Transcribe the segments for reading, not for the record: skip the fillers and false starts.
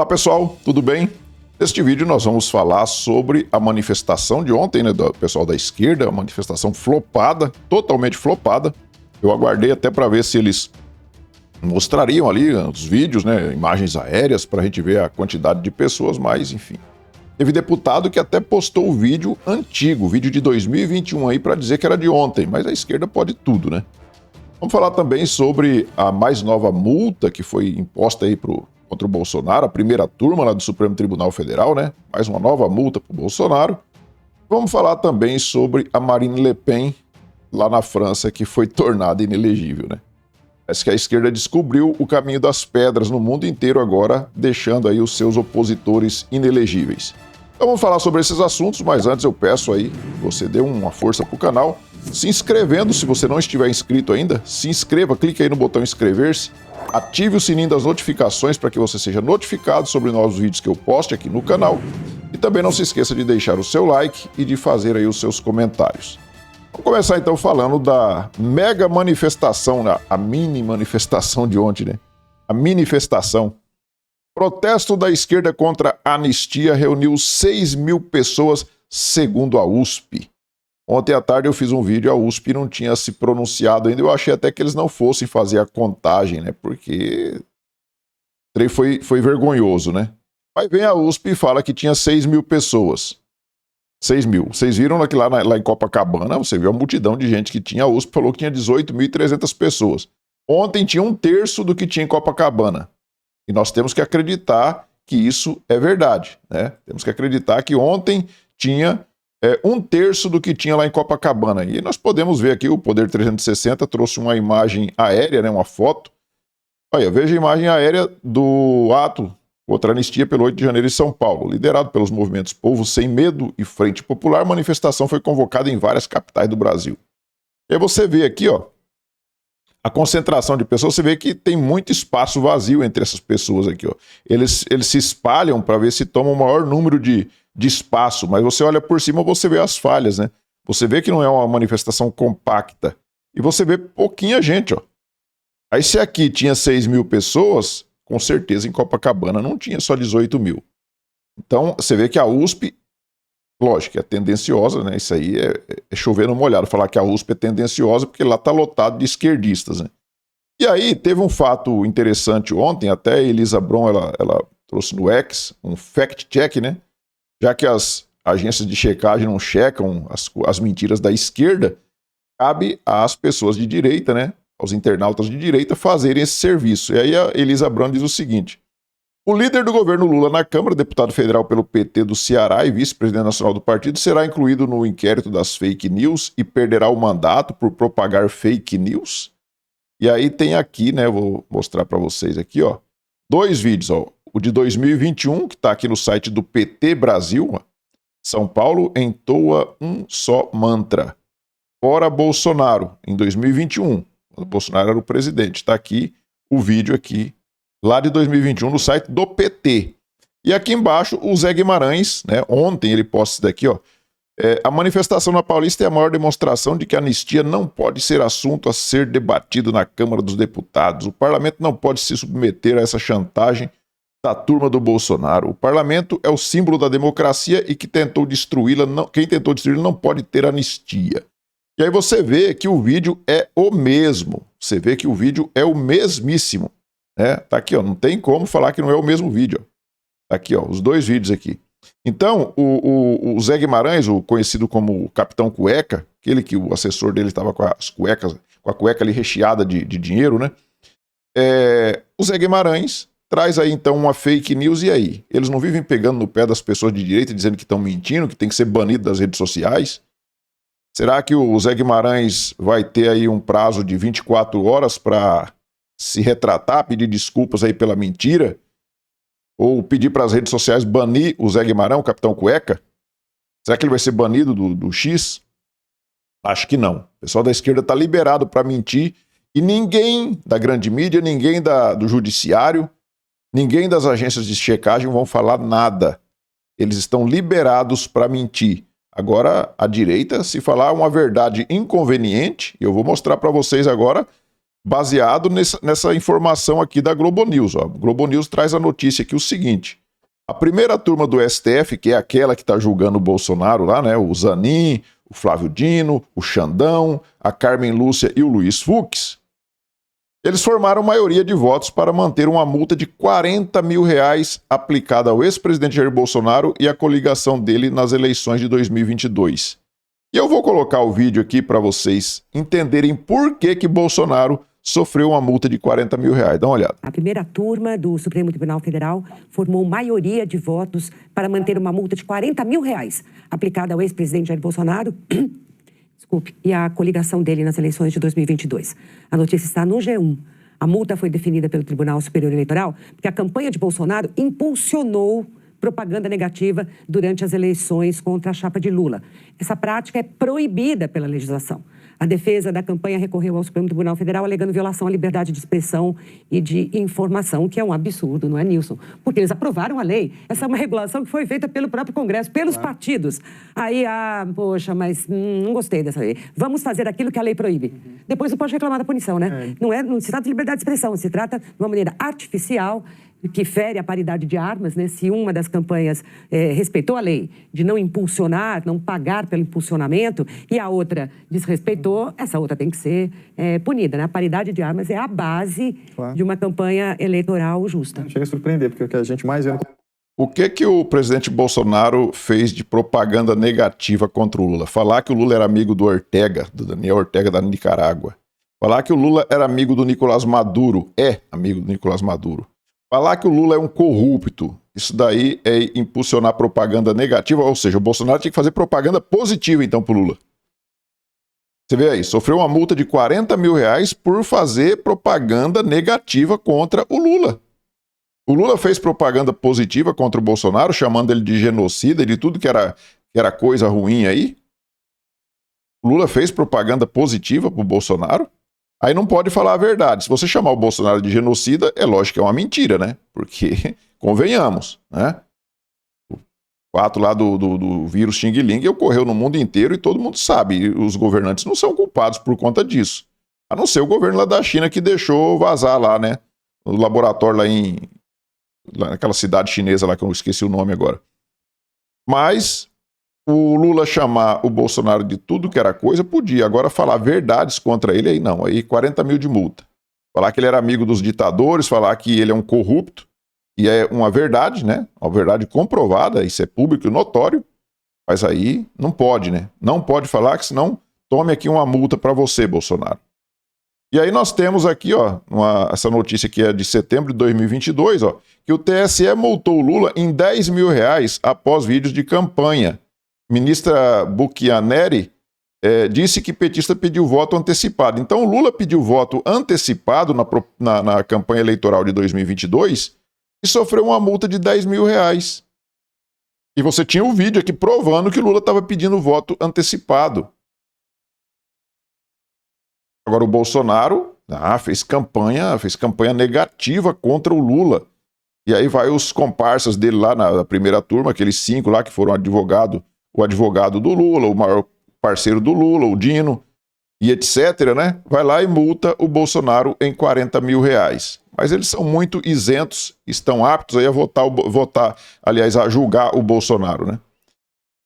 Olá pessoal, tudo bem? Neste vídeo nós vamos falar sobre a manifestação de ontem, né, do pessoal da esquerda, a manifestação flopada, totalmente flopada. Eu aguardei até para ver se eles mostrariam ali os vídeos, né, imagens aéreas, para a gente ver a quantidade de pessoas, mas enfim. Teve deputado que até postou o vídeo antigo, vídeo de 2021 aí, para dizer que era de ontem, mas a esquerda pode tudo, né? Vamos falar também sobre a mais nova multa que foi imposta aí contra o Bolsonaro, a primeira turma lá do Supremo Tribunal Federal, né? Mais uma nova multa para o Bolsonaro. Vamos falar também sobre a Marine Le Pen, lá na França, que foi tornada inelegível, né? Parece que a esquerda descobriu o caminho das pedras no mundo inteiro agora, deixando aí os seus opositores inelegíveis. Então vamos falar sobre esses assuntos, mas antes eu peço aí que você dê uma força pro canal, se inscrevendo, se você não estiver inscrito ainda, se inscreva, clique aí no botão inscrever-se, ative o sininho das notificações para que você seja notificado sobre novos vídeos que eu poste aqui no canal e também não se esqueça de deixar o seu like e de fazer aí os seus comentários. Vamos começar então falando da mega manifestação, a mini manifestação de ontem, né? A manifestação. Protesto da esquerda contra a anistia reuniu 6.000 pessoas, segundo a USP. Ontem à tarde eu fiz um vídeo, a USP não tinha se pronunciado ainda, eu achei até que eles não fossem fazer a contagem, né? Porque foi vergonhoso, né? Aí vem a USP e fala que tinha 6.000 pessoas. 6.000. Vocês viram lá em Copacabana, você viu a multidão de gente que tinha, a USP falou que tinha 18.300 pessoas. Ontem tinha 1/3 do que tinha em Copacabana. E nós temos que acreditar que isso é verdade, né? Temos que acreditar que ontem tinha 1/3 do que tinha lá em Copacabana. E nós podemos ver aqui, o Poder 360 trouxe uma imagem aérea, né, uma foto. Olha, veja a imagem aérea do ato contra a anistia pelo 8 de janeiro em São Paulo. Liderado pelos movimentos Povo Sem Medo e Frente Popular, a manifestação foi convocada em várias capitais do Brasil. E aí você vê aqui, ó, a concentração de pessoas, você vê que tem muito espaço vazio entre essas pessoas aqui, ó. Eles se espalham para ver se tomam o maior número de espaço, mas você olha por cima, você vê as falhas, né? Você vê que não é uma manifestação compacta. E você vê pouquinha gente, ó. Aí se aqui tinha 6.000 pessoas, com certeza em Copacabana não tinha só 18.000. Então você vê que a USP, lógico, é tendenciosa, né? Isso aí é chover no molhado, falar que a USP é tendenciosa porque lá tá lotado de esquerdistas, né? E aí teve um fato interessante ontem, até a Elisa Brom, ela trouxe no X um fact-check, né? Já que as agências de checagem não checam as mentiras da esquerda, cabe às pessoas de direita, né, aos internautas de direita, fazerem esse serviço. E aí a Elisa Brom diz o seguinte: o líder do governo Lula na Câmara, deputado federal pelo PT do Ceará e vice-presidente nacional do partido, será incluído no inquérito das fake news e perderá o mandato por propagar fake news? E aí tem aqui, né, vou mostrar para vocês aqui, ó, 2 vídeos, ó. O de 2021, que está aqui no site do PT Brasil, ó. São Paulo entoa um só mantra. Fora Bolsonaro, em 2021. Quando Bolsonaro era o presidente. Está aqui o vídeo aqui, lá de 2021, no site do PT. E aqui embaixo, o Zé Guimarães, né? Ontem ele posta isso daqui, ó. A manifestação na Paulista é a maior demonstração de que a anistia não pode ser assunto a ser debatido na Câmara dos Deputados. O parlamento não pode se submeter a essa chantagem da turma do Bolsonaro. O parlamento é o símbolo da democracia e quem tentou destruí-la não pode ter anistia. E aí você vê que o vídeo é o mesmo. Você vê que o vídeo é o mesmíssimo, né? Tá aqui, ó, não tem como falar que não é o mesmo vídeo, ó. Tá aqui, ó, os 2 vídeos aqui. Então, o Zé Guimarães, o conhecido como Capitão Cueca, aquele que o assessor dele estava com a cueca ali recheada de dinheiro, né? O Zé Guimarães traz aí então uma fake news, e aí? Eles não vivem pegando no pé das pessoas de direita, dizendo que estão mentindo, que tem que ser banido das redes sociais? Será que o Zé Guimarães vai ter aí um prazo de 24 horas para se retratar, pedir desculpas aí pela mentira? Ou pedir para as redes sociais banir o Zé Guimarães, o Capitão Cueca? Será que ele vai ser banido do X? Acho que não. O pessoal da esquerda está liberado para mentir e ninguém da grande mídia, ninguém do judiciário, ninguém das agências de checagem vão falar nada. Eles estão liberados para mentir. Agora, a direita, se falar uma verdade inconveniente, eu vou mostrar para vocês agora baseado nessa informação aqui da Globo News. Ó. Globo News traz a notícia aqui o seguinte: a primeira turma do STF, que é aquela que está julgando o Bolsonaro lá, né? O Zanin, o Flávio Dino, o Xandão, a Carmen Lúcia e o Luiz Fux, eles formaram maioria de votos para manter uma multa de R$40 mil aplicada ao ex-presidente Jair Bolsonaro e à coligação dele nas eleições de 2022. E eu vou colocar o vídeo aqui para vocês entenderem por que Bolsonaro sofreu uma multa de R$40 mil. Dá uma olhada. A primeira turma do Supremo Tribunal Federal formou maioria de votos para manter uma multa de R$40 mil aplicada ao ex-presidente Jair Bolsonaro e à coligação dele nas eleições de 2022. A notícia está no G1. A multa foi definida pelo Tribunal Superior Eleitoral porque a campanha de Bolsonaro impulsionou propaganda negativa durante as eleições contra a chapa de Lula. Essa prática é proibida pela legislação. A defesa da campanha recorreu ao Supremo Tribunal Federal alegando violação à liberdade de expressão e de informação, que é um absurdo, não é, Nilson? Porque eles aprovaram a lei. Essa é uma regulação que foi feita pelo próprio Congresso, pelos partidos. Aí, poxa, mas não gostei dessa lei. Vamos fazer aquilo que a lei proíbe. Depois não pode reclamar da punição, né? Não se trata de liberdade de expressão, se trata de uma maneira artificial que fere a paridade de armas, né? Se uma das campanhas respeitou a lei de não impulsionar, não pagar pelo impulsionamento, e a outra desrespeitou, essa outra tem que ser punida, né? A paridade de armas é a base de uma campanha eleitoral justa. Chega a surpreender, porque o que a gente mais vê... O que o presidente Bolsonaro fez de propaganda negativa contra o Lula? Falar que o Lula era amigo do Ortega, do Daniel Ortega da Nicarágua. Falar que o Lula era amigo do Nicolás Maduro, amigo do Nicolás Maduro. Falar que o Lula é um corrupto, isso daí é impulsionar propaganda negativa, ou seja, o Bolsonaro tinha que fazer propaganda positiva então pro Lula. Você vê aí, sofreu uma multa de R$40 mil por fazer propaganda negativa contra o Lula. O Lula fez propaganda positiva contra o Bolsonaro, chamando ele de genocida e de tudo que era coisa ruim aí. O Lula fez propaganda positiva pro Bolsonaro. Aí não pode falar a verdade. Se você chamar o Bolsonaro de genocida, é lógico que é uma mentira, né? Porque, convenhamos, né? O fato lá do vírus Xing Ling ocorreu no mundo inteiro e todo mundo sabe. E os governantes não são culpados por conta disso. A não ser o governo lá da China que deixou vazar lá, né? No laboratório lá naquela cidade chinesa lá que eu esqueci o nome agora. Mas o Lula chamar o Bolsonaro de tudo que era coisa, podia. Agora falar verdades contra ele, aí não. Aí 40 mil de multa. Falar que ele era amigo dos ditadores, falar que ele é um corrupto, e é uma verdade, né? Uma verdade comprovada, isso é público e notório, mas aí não pode, né? Não pode falar, que senão tome aqui uma multa para você, Bolsonaro. E aí nós temos aqui, ó, essa notícia que é de setembro de 2022, ó, que o TSE multou o Lula em R$10 mil após vídeos de campanha. Ministra Buchianeri disse que petista pediu voto antecipado. Então o Lula pediu voto antecipado na campanha eleitoral de 2022 e sofreu uma multa de R$10 mil. E você tinha um vídeo aqui provando que o Lula estava pedindo voto antecipado. Agora o Bolsonaro fez campanha negativa contra o Lula. E aí vai os comparsas dele lá na primeira turma, aqueles 5 lá que foram o advogado do Lula, o maior parceiro do Lula, o Dino, e etc., né? Vai lá e multa o Bolsonaro em R$40 mil. Mas eles são muito isentos, estão aptos aí a julgar o Bolsonaro, né?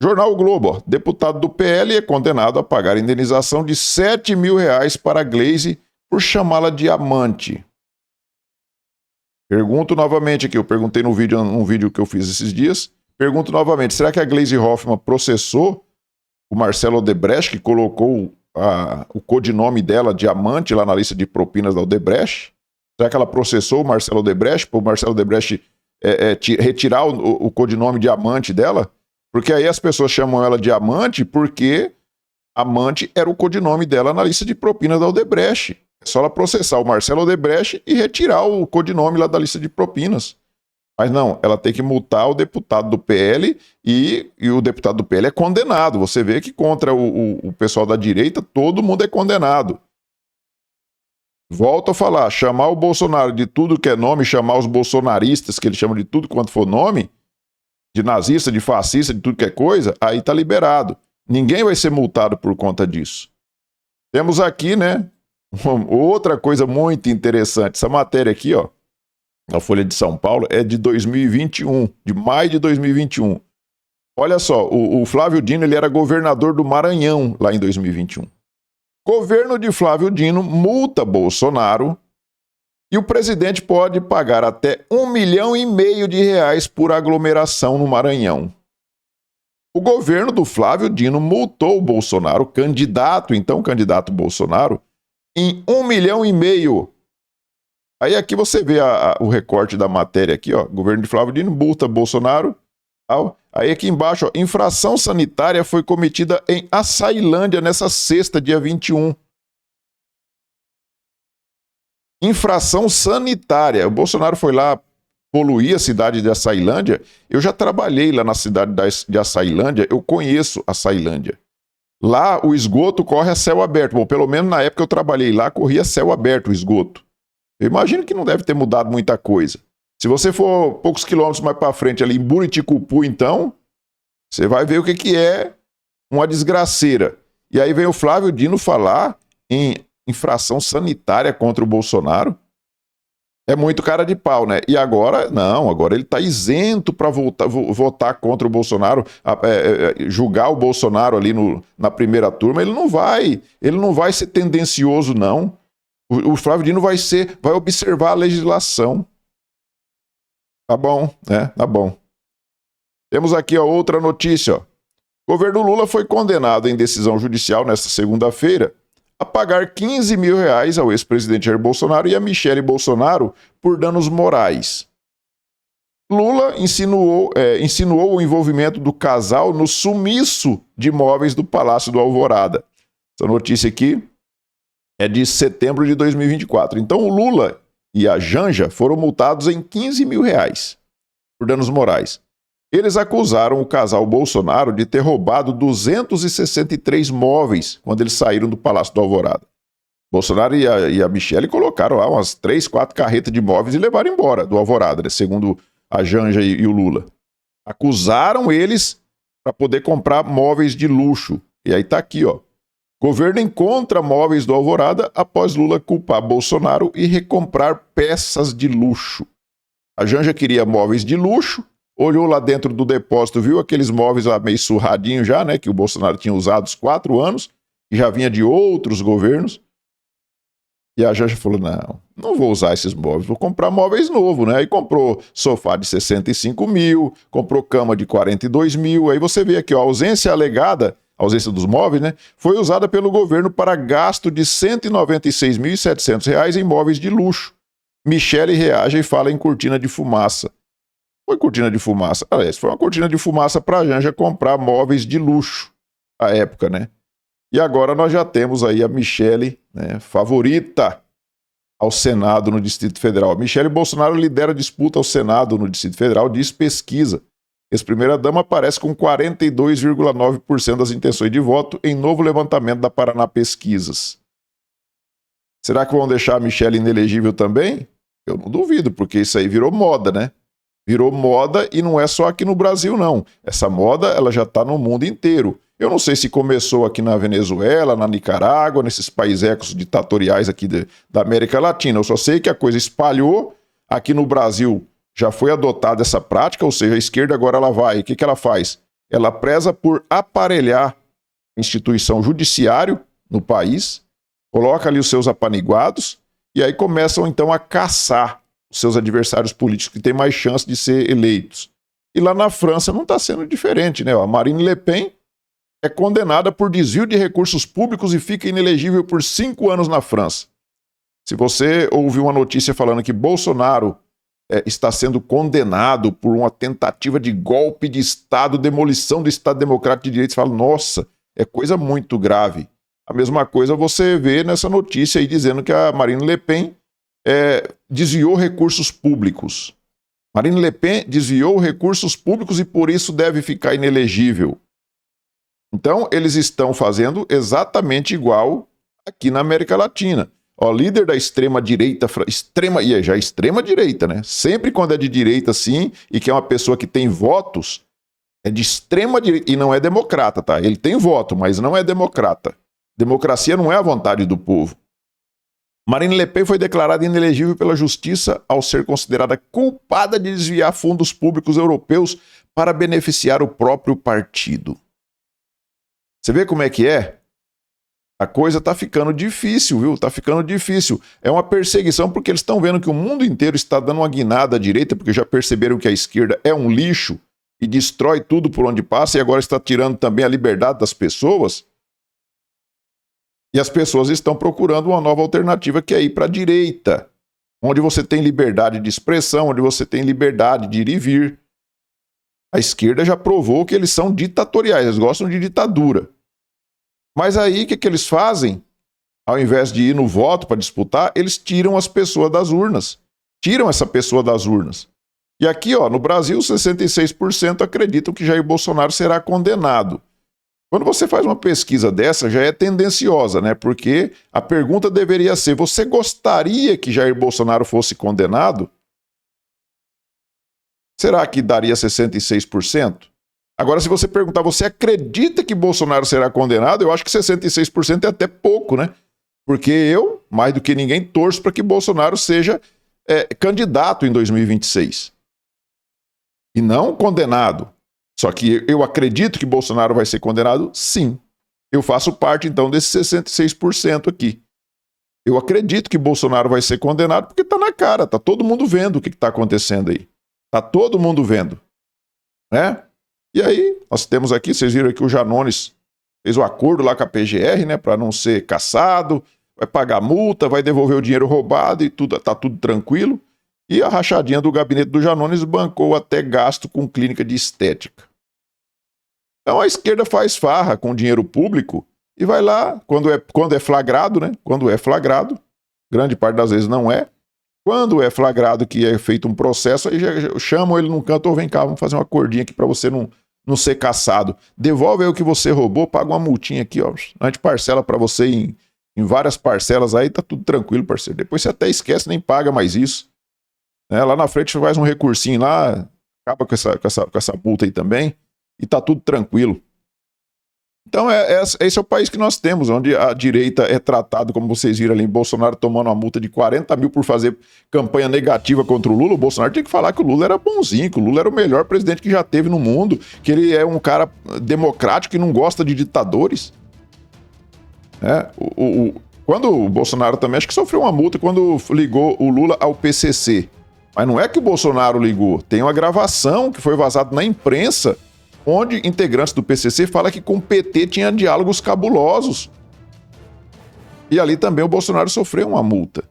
Jornal o Globo, ó, deputado do PL é condenado a pagar indenização de R$7 mil para a Glaze por chamá-la de amante. Pergunto novamente aqui, eu perguntei num vídeo que eu fiz esses dias, pergunto novamente, será que a Glaze Hoffmann processou o Marcelo Odebrecht, que colocou o codinome dela de amante lá na lista de propinas da Odebrecht? Será que ela processou o Marcelo Odebrecht, para o Marcelo Odebrecht retirar o codinome de amante dela? Porque aí as pessoas chamam ela de amante porque amante era o codinome dela na lista de propinas da Odebrecht. É só ela processar o Marcelo Odebrecht e retirar o codinome lá da lista de propinas. Mas não, ela tem que multar o deputado do PL e o deputado do PL é condenado. Você vê que contra o pessoal da direita todo mundo é condenado. Volto a falar, chamar o Bolsonaro de tudo que é nome, chamar os bolsonaristas, que ele chama de tudo quanto for nome, de nazista, de fascista, de tudo que é coisa, aí tá liberado. Ninguém vai ser multado por conta disso. Temos aqui, né, Outra coisa muito interessante, essa matéria aqui, ó, na Folha de São Paulo, é de 2021, de maio de 2021. Olha só, o Flávio Dino, ele era governador do Maranhão lá em 2021. Governo de Flávio Dino multa Bolsonaro e o presidente pode pagar até R$1,5 milhão por aglomeração no Maranhão. O governo do Flávio Dino multou o Bolsonaro, candidato Bolsonaro, em R$1,5 milhão. Aí aqui você vê o recorte da matéria aqui, ó. Governo de Flávio Dino multa Bolsonaro. Aí aqui embaixo, ó, infração sanitária foi cometida em Açailândia nessa sexta, dia 21. Infração sanitária. O Bolsonaro foi lá poluir a cidade de Açailândia. Eu já trabalhei lá na cidade de Açailândia, eu conheço Açailândia. Lá o esgoto corre a céu aberto. Bom, pelo menos na época que eu trabalhei lá, corria a céu aberto o esgoto. Eu imagino que não deve ter mudado muita coisa. Se você for poucos quilômetros mais para frente, ali em Buriticupu, então, você vai ver o que é uma desgraceira. E aí vem o Flávio Dino falar em infração sanitária contra o Bolsonaro. É muito cara de pau, né? E agora, não, agora ele está isento para votar contra o Bolsonaro, julgar o Bolsonaro ali na primeira turma. Ele não vai ser tendencioso, não. O Flávio Dino vai observar a legislação. Tá bom, né? Tá bom. Temos aqui outra notícia. Ó. O governo Lula foi condenado em decisão judicial nesta segunda-feira a pagar R$15 mil ao ex-presidente Jair Bolsonaro e a Michele Bolsonaro por danos morais. Lula insinuou o envolvimento do casal no sumiço de imóveis do Palácio do Alvorada. Essa notícia aqui é de setembro de 2024. Então, o Lula e a Janja foram multados em R$15 mil por danos morais. Eles acusaram o casal Bolsonaro de ter roubado 263 móveis quando eles saíram do Palácio do Alvorada. Bolsonaro e a Michele colocaram lá umas 3, 4 carretas de móveis e levaram embora do Alvorada, né? Segundo a Janja e o Lula. Acusaram eles para poder comprar móveis de luxo. E aí tá aqui, ó. Governo encontra móveis do Alvorada após Lula culpar Bolsonaro e recomprar peças de luxo. A Janja queria móveis de luxo, olhou lá dentro do depósito, viu aqueles móveis lá meio surradinhos já, né, que o Bolsonaro tinha usado há 4 anos, e já vinha de outros governos. E a Janja falou, não vou usar esses móveis, vou comprar móveis novos, né? Aí comprou sofá de 65 mil, comprou cama de 42 mil, aí você vê aqui, ó, a ausência alegada, a ausência dos móveis, né, foi usada pelo governo para gasto de R$ 196.700 em móveis de luxo. Michele reage e fala em cortina de fumaça. Foi cortina de fumaça. Aliás, foi uma cortina de fumaça para a Janja comprar móveis de luxo à época, né? E agora nós já temos aí a Michele, né, favorita ao Senado no Distrito Federal. Michele Bolsonaro lidera a disputa ao Senado no Distrito Federal, diz pesquisa. Ex-primeira-dama aparece com 42,9% das intenções de voto em novo levantamento da Paraná Pesquisas. Será que vão deixar a Michele inelegível também? Eu não duvido, porque isso aí virou moda, né? Virou moda e não é só aqui no Brasil, não. Essa moda ela já está no mundo inteiro. Eu não sei se começou aqui na Venezuela, na Nicarágua, nesses países ditatoriais aqui da América Latina. Eu só sei que a coisa espalhou. Aqui no Brasil já foi adotada essa prática, ou seja, a esquerda agora ela vai. O que ela faz? Ela preza por aparelhar a instituição judiciária no país, coloca ali os seus apaniguados e aí começam então a caçar os seus adversários políticos que têm mais chance de ser eleitos. E lá na França não está sendo diferente, né? A Marine Le Pen é condenada por desvio de recursos públicos e fica inelegível por 5 anos na França. Se você ouviu uma notícia falando que Bolsonaro está sendo condenado por uma tentativa de golpe de Estado, demolição do Estado Democrático de Direito, você fala, nossa, é coisa muito grave. A mesma coisa você vê nessa notícia aí dizendo que a Marine Le Pen desviou recursos públicos. Marine Le Pen desviou recursos públicos e por isso deve ficar inelegível. Então, eles estão fazendo exatamente igual aqui na América Latina. O líder da extrema-direita, extrema-direita, né? Sempre quando é de direita, assim, e que é uma pessoa que tem votos, é de extrema-direita, e não é democrata, tá? Ele tem voto, mas não é democrata. Democracia não é a vontade do povo. Marine Le Pen foi declarada inelegível pela justiça ao ser considerada culpada de desviar fundos públicos europeus para beneficiar o próprio partido. Você vê como é que é? A coisa tá ficando difícil, viu? Tá ficando difícil. É uma perseguição porque eles estão vendo que o mundo inteiro está dando uma guinada à direita, porque já perceberam que a esquerda é um lixo e destrói tudo por onde passa e agora está tirando também a liberdade das pessoas. E as pessoas estão procurando uma nova alternativa que é ir para a direita, onde você tem liberdade de expressão, onde você tem liberdade de ir e vir. A esquerda já provou que eles são ditatoriais, eles gostam de ditadura. Mas aí o que eles fazem? Ao invés de ir no voto para disputar, eles tiram as pessoas das urnas. Tiram essa pessoa das urnas. E aqui, ó, no Brasil, 66% acreditam que Jair Bolsonaro será condenado. Quando você faz uma pesquisa dessa, já é tendenciosa, né? Porque a pergunta deveria ser: você gostaria que Jair Bolsonaro fosse condenado? Será que daria 66%? Agora, se você perguntar, você acredita que Bolsonaro será condenado? Eu acho que 66% é até pouco, né? Porque eu, mais do que ninguém, torço para que Bolsonaro seja candidato em 2026. E não condenado. Só que eu acredito que Bolsonaro vai ser condenado? Sim. Eu faço parte, então, desses 66% aqui. Eu acredito que Bolsonaro vai ser condenado porque está na cara, está todo mundo vendo o que está acontecendo aí. Está todo mundo vendo. Né? E aí, nós temos aqui, vocês viram aqui o Janones fez o acordo lá com a PGR, né, para não ser caçado, vai pagar multa, vai devolver o dinheiro roubado e tudo, tá tudo tranquilo. E a rachadinha do gabinete do Janones bancou até gasto com clínica de estética. Então a esquerda faz farra com dinheiro público e vai lá, quando é flagrado, né? Quando é flagrado, grande parte das vezes não é. Quando é flagrado que é feito um processo, aí já chamam ele num canto, ou vem cá, vamos fazer uma cordinha aqui para você não ser caçado. Devolve aí o que você roubou, paga uma multinha aqui, ó. A gente parcela para você em várias parcelas aí, tá tudo tranquilo, parceiro. Depois você até esquece, nem paga mais isso. Lá na frente você faz um recursinho lá, acaba com essa multa aí também, e tá tudo tranquilo. Então esse é o país que nós temos, onde a direita é tratada, como vocês viram ali, Bolsonaro tomando uma multa de 40 mil por fazer campanha negativa contra o Lula. O Bolsonaro tinha que falar que o Lula era bonzinho, que o Lula era o melhor presidente que já teve no mundo, que ele é um cara democrático e não gosta de ditadores. Quando o Bolsonaro também, acho que sofreu uma multa quando ligou o Lula ao PCC. Mas não é que o Bolsonaro ligou, tem uma gravação que foi vazada na imprensa, onde integrantes do PCC falam que com o PT tinha diálogos cabulosos. E ali também o Bolsonaro sofreu uma multa.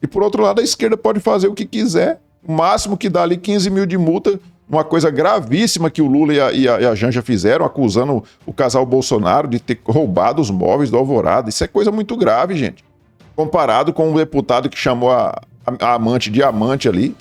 E por outro lado, a esquerda pode fazer o que quiser, o máximo que dá ali 15 mil de multa, uma coisa gravíssima que o Lula e a Janja fizeram, acusando o casal Bolsonaro de ter roubado os móveis do Alvorada. Isso é coisa muito grave, gente. Comparado com um deputado que chamou a amante de amante ali,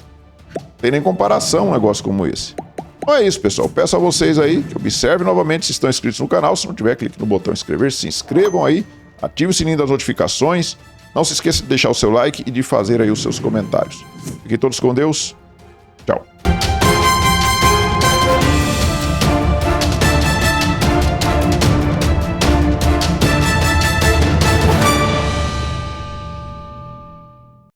não tem nem comparação um negócio como esse. Então é isso, pessoal. Peço a vocês aí que observem novamente se estão inscritos no canal. Se não tiver, clique no botão inscrever-se, se inscrevam aí, ative o sininho das notificações. Não se esqueça de deixar o seu like e de fazer aí os seus comentários. Fiquem todos com Deus. Tchau.